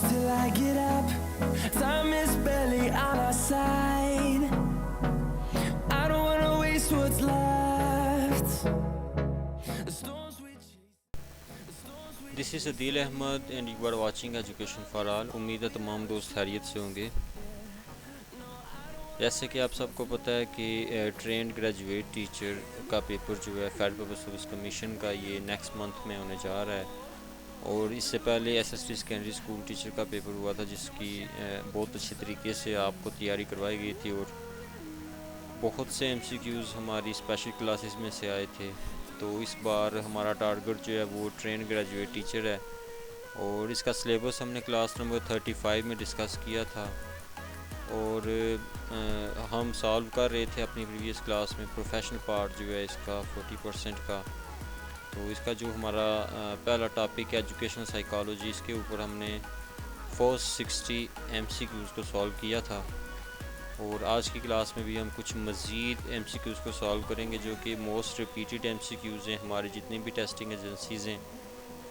till I get up. Time is barely on our side. I don't wanna waste what's left. The storms we chase. This is Adeel Ahmed and you are watching education for all. उम्मीद है तमाम दोस्त खैरियत से होंगे। जैसे कि आप सबको पता है कि ट्रेंड ग्रेजुएट टीचर का पेपर जो है फेडरल पब्लिक सर्विस कमीशन का ये नेक्स्ट मंथ में होने जा रहा है। और इससे पहले एसएसटी सेकेंडरी स्कूल टीचर का पेपर हुआ था जिसकी बहुत अच्छी तरीके से आपको तैयारी करवाई गई थी और बहुत से एमसीक्यूज़ हमारी स्पेशल क्लासेस में से आए थे। तो इस बार हमारा टारगेट जो है वो ट्रेंड ग्रेजुएट टीचर है और इसका सिलेबस हमने क्लास नंबर 35 में डिस्कस किया था। और हम सॉल्व कर रहे थे अपनी प्रीवियस क्लास में प्रोफेशनल पार्ट जो है इसका 40% का। तो इसका जो हमारा पहला टॉपिक है एजुकेशनल साइकोलॉजी, इसके ऊपर हमने 460 एमसीक्यूज़ को सॉल्व किया था। और आज की क्लास में भी हम कुछ मज़ीद एमसीक्यूज़ को सॉल्व करेंगे जो कि मोस्ट रिपीटेड एमसीक्यूज़ हैं। हमारी जितनी भी टेस्टिंग एजेंसीज़ हैं,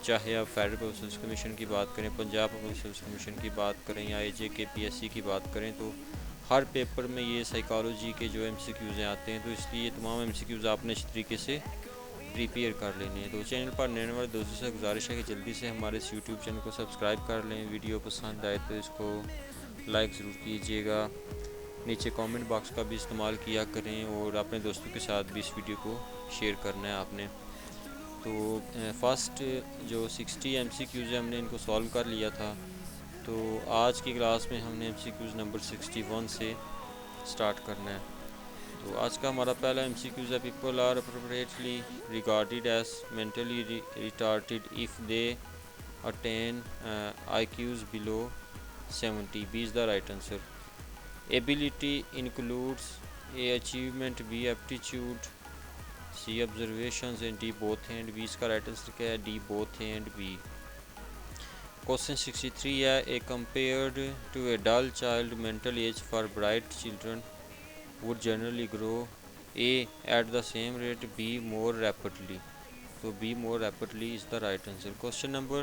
चाहे आप फेडरल पब्लिक सर्विस कमीशन की बात करें, पंजाब पब्लिक सर्विस कमीशन की बात करें या AJ KPSC की बात करें, तो हर पेपर में ये साइकोलॉजी के जो एमसीक्यूज़ आते हैं। तो इसलिए ये तमाम एमसीक्यूज़ आपने अच्छी तरीके से प्रिपेयर कर लेने हैं। तो चैनल पर नए वाले दोस्तों से गुजारिश है कि जल्दी से हमारे इस यूट्यूब चैनल को सब्सक्राइब कर लें। वीडियो पसंद आए तो इसको लाइक ज़रूर कीजिएगा। नीचे कमेंट बॉक्स का भी इस्तेमाल किया करें और अपने दोस्तों के साथ भी इस वीडियो को शेयर करना है आपने। तो फर्स्ट जो 60 एमसीक्यूज़ है हमने इनको सॉल्व कर लिया था। तो आज की क्लास में हमने एमसीक्यूज़ नंबर 61 से स्टार्ट करना है। तो आज का हमारा पहला एमसीक्यूज़ है people are appropriately regarded as mentally retarded if they attain IQs below 70। B is the right answer. Ability includes A achievement, B aptitude, C observations and D both and B. इसका right answer क्या है? D both and B. Question 63 है A compared to a dull child mental age for bright children would generally grow A at the same rate, B more rapidly. So B more rapidly is the right answer. Question number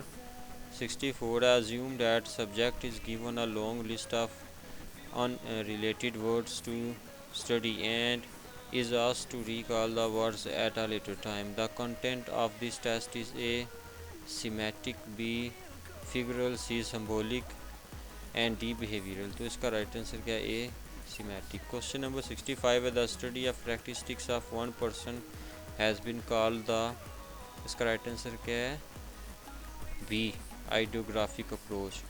64. Assume that subject is given a long list of unrelated words to study and is asked to recall the words at a later time. The content of this test is A semantic, B figural, C symbolic and D behavioral. तो इसका right answer क्या है? A semantic. Question number 65 है the study of characteristics of one person has been called the। इसका right answer क्या है? B ideographic approach.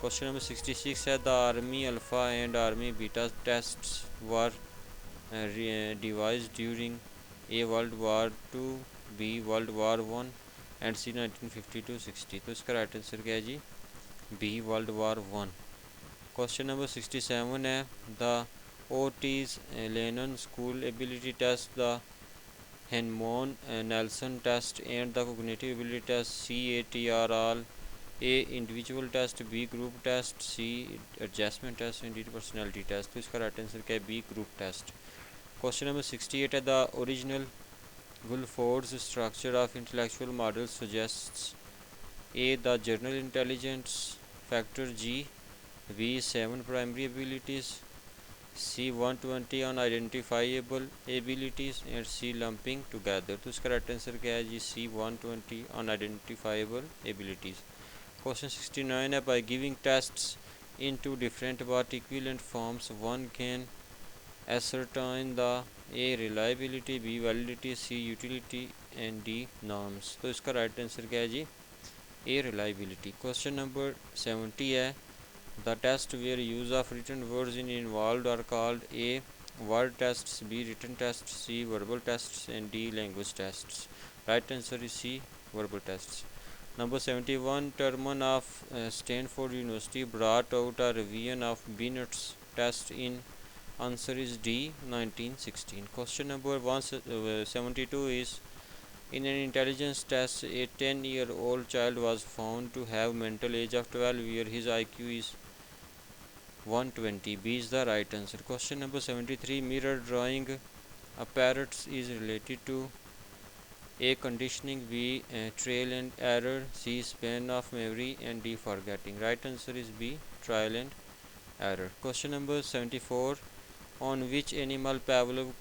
Question number 66 है the army alpha and army beta tests were devised during A World War II, B World War I and C 1950-60। तो इसका right answer क्या है जी? B World War I. Question number 67 है the Otis Lennon school ability test, the Henmon Nelson test and the cognitive ability test. CATR all. A individual test, B group test, C adjustment test and D personality test. तो इसका right answer क्या है? B group test. Question number 68 है the original Guilford's structure of intellectual model suggests A the general intelligence factor, ji B 7 primary abilities, C 120 unidentifiable abilities and C lumping together। तो इसका right answer क्या है जी? C 120 unidentifiable abilities। Question 69 है by giving tests into different but equivalent forms one can ascertain the A reliability, B validity, C utility and D norms। तो इसका right answer क्या है जी? A reliability। Question number 70 है the test where use of written words in involved are called A word tests, B written tests, C verbal tests and D language tests। right answer is C verbal tests। number 71 Terman of Stanford University brought out a revision of Binet's test in answer is D 1916। question number 172 is in an intelligence test a 10-year-old child was found to have mental age of 12 where his IQ is 120। B is the right answer। question number 73 mirror drawing apparatus is related to A. Conditioning, B. Trial and error, C. Span of memory, and D. Forgetting. Right answer is B. Trial and error. Question number 74. On which animal Pavlov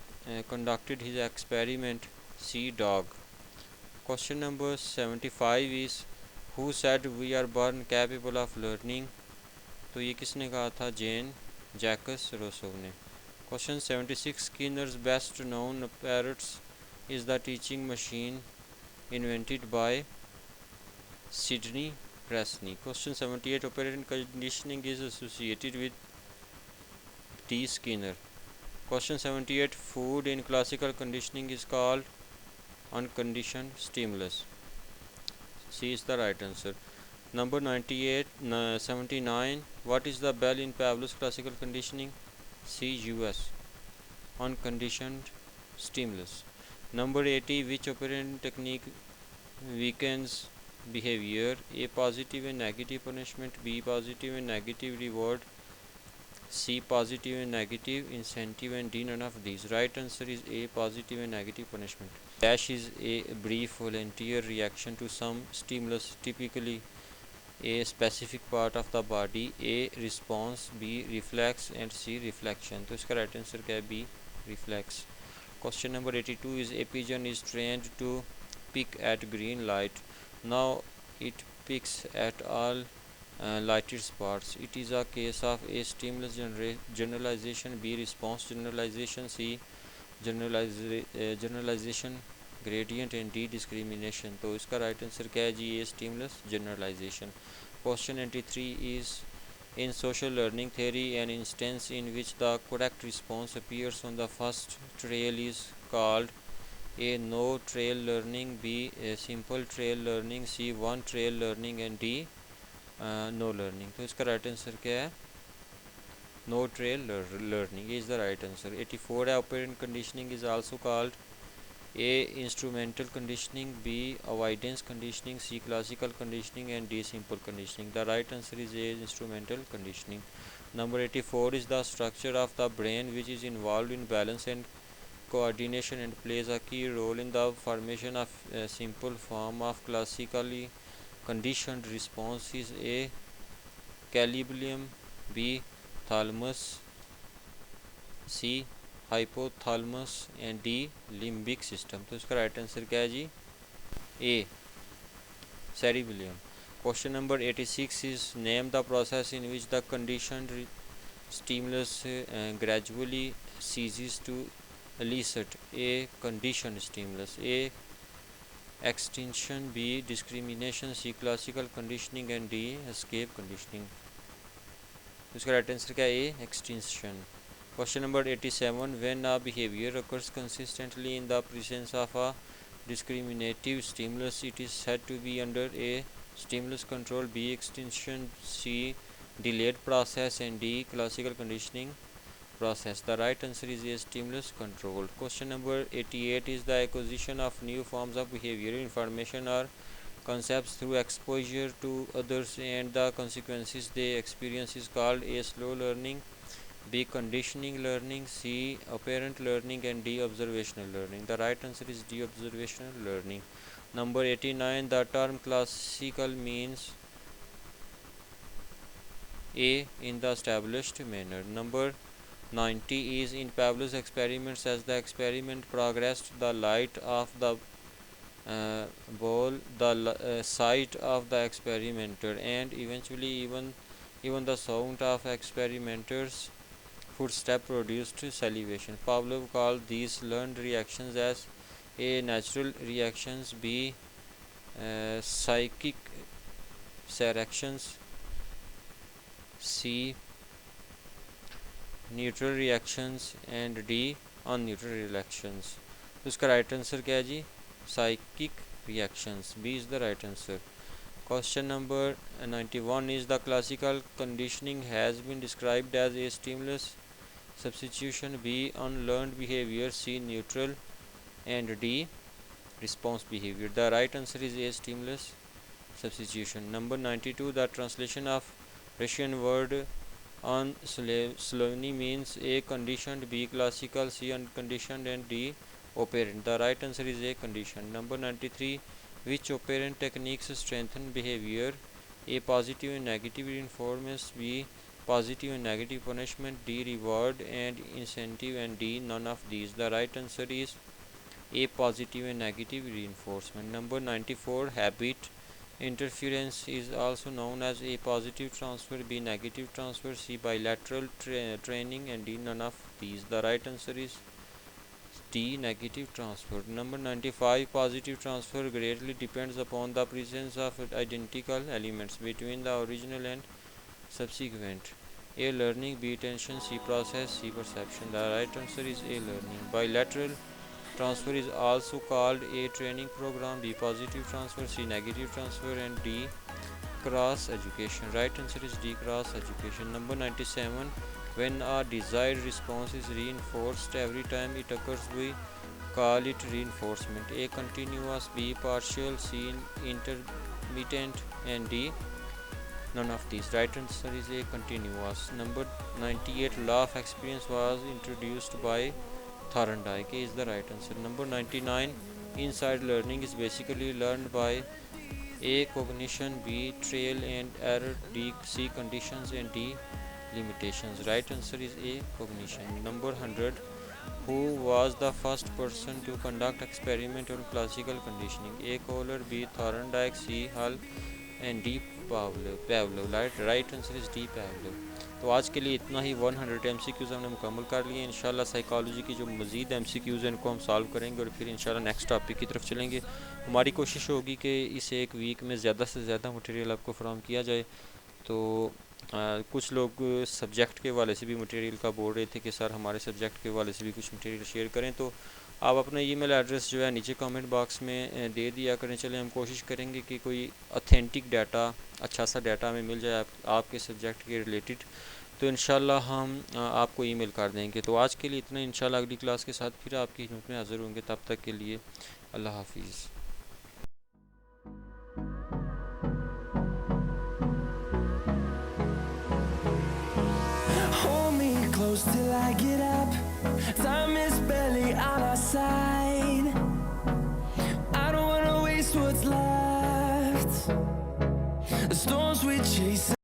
conducted his experiment? C. Dog. Question number 75 is who said we are born capable of learning? तो ये किसने कहा था? जेन Jacques Roseau ने. Question 76. Skinner's best known apparatus is the teaching machine invented by Sidney Presney. Question 78. Operant conditioning is associated with T. Skinner. Question 78. Food in classical conditioning is called unconditioned stimulus. C is the right answer. Number 79. What is the bell in Pavlov's classical conditioning? C. US. Unconditioned stimulus. Number 80. Which operant technique weakens behavior? A. Positive and negative punishment, B. Positive and negative reward, C. Positive and negative incentive, and D. None of these. Right answer is A. Positive and negative punishment. Dash is a brief volunteer reaction to some stimulus, typically a specific part of the body. A. Response, B. Reflex, and C. Reflection. तो इसका right answer क्या है? B. Reflex. Question number 82 is a pigeon is trained to pick at green light. Now it picks at all lighted spots. It is a case of A. Stimulus generalization, B. Response generalization, C. Generalization gradient, and D. discrimination. तो इसका right answer क्या है जी? A. Stimulus generalization. Question 93 is in social learning theory an instance in which the correct response appears on the first trail is called A. No trail learning, B. A simple trail learning, C. one trail learning, and D. No learning. तो इसका right answer क्या है? No trail learning is the right answer. 84. Operant conditioning is also called A. Instrumental conditioning, B. Avoidance conditioning, C. Classical conditioning, and D. Simple conditioning. The right answer is A. Instrumental conditioning. Number 84 is the structure of the brain which is involved in balance and coordination and plays a key role in the formation of a simple form of classically conditioned response is A. Cerebellum, B. Thalamus, C. hypothalamus, and D. limbic system. तो इसका right answer क्या है जी? A. cerebellum. Question number 86 is name the process in which the conditioned stimulus gradually ceases to elicit. A. conditioned stimulus, A. extinction, B. discrimination, C. classical conditioning, and D. escape conditioning. तो इसका right answer क्या है? A. extinction. Question number 87. When a behavior occurs consistently in the presence of a discriminative stimulus, it is said to be under A. stimulus control, B. extinction, C. delayed process, and D. classical conditioning process. The right answer is A. stimulus control. Question number 88 is the acquisition of new forms of behavioral information or concepts through exposure to others and the consequences they experience is called A. slow learning, B. conditioning learning, C. apparent learning, and D. observational learning. The right answer is D. observational learning. Number 89. The term classical means A. in the established manner. Number 90 is in Pavlov's experiments as the experiment progressed, the light of the ball, the sight of the experimenter, and eventually even the sound of experimenter's footstep produced salivation. Pavlov called these learned reactions as A. natural reactions, B. psychic reactions, C. neutral reactions, and D. unneutral reactions. तो इसका right answer क्या है जी? psychic reactions. B is the right answer. Question number 91 is the classical conditioning has been described as A. stimulus substitution, B. unlearned behavior, C. neutral, and D. response behavior. The right answer is A. stimulus substitution. Number 92. The translation of Russian word on Slovene means A. conditioned, B. classical, C. unconditioned, and D. operant. The right answer is A, condition. Number 93, which operant techniques strengthen behavior? A, positive and negative reinforcement, B, positive and negative punishment, D, reward and incentive, and D, none of these. The right answer is A, positive and negative reinforcement. Number 94, habit interference is also known as A, positive transfer, B, negative transfer, C, bilateral training, and D, none of these. The right answer is D, negative transfer. Number 95, positive transfer greatly depends upon the presence of identical elements between the original and subsequent. A, learning, B, attention, C, process, C, perception. The right answer is A, learning. Bilateral transfer is also called A, training program, B, positive transfer, C, negative transfer, and D, cross education. Right answer is D, cross education. Number 97, when a desired response is reinforced every time it occurs, we call it reinforcement. A, continuous, B, partial, C, intermittent, and D, none of these. Right answer is A, continuous. Number 98, law of experience was introduced by Thorndike. A is the right answer. Number 99, inside learning is basically learned by A, cognition, B, trial and error, D, C, conditions, and D, limitations. Right answer is A, cognition. Number 100, who was the first person to conduct experiment on classical conditioning? A, Kohler, B, Thorndike, C, Hull, and D, Pavlov. Right answer is D, Pavlov. तो आज के लिए इतना ही 100 MCQs हमने मुकम्मल कर लिए। इंशाल्लाह साइकोलॉजी की जो मज़ीद MCQs हैं इनको हम सॉल्व करेंगे और फिर इंशाल्लाह नेक्स्ट टॉपिक की तरफ चलेंगे। हमारी कोशिश होगी कि इस एक वीक में ज़्यादा से ज़्यादा मटेरियल आपको फराहम किया जाए। तो कुछ लोग सब्जेक्ट के हवाले से भी मटेरियल का बोल रहे थे कि सर हमारे सब्जेक्ट के हवाले से भी कुछ मटेरियल शेयर करें, तो आप अपना ईमेल एड्रेस जो है नीचे कमेंट बॉक्स में दे दिया करें। चलें हम कोशिश करेंगे कि कोई ऑथेंटिक डाटा, अच्छा सा डाटा हमें मिल जाए आपके सब्जेक्ट के रिलेटेड, तो इंशाल्लाह हम आपको ईमेल कर देंगे। तो आज के लिए इतना, इंशाल्लाह अगली क्लास के साथ फिर आपकी खिदमत में हाज़िर होंगे। तब तक के लिए अल्लाह हाफिज़। Hold me close till I get up. Time is barely on our side. I don't wanna waste what's left. The storms we chase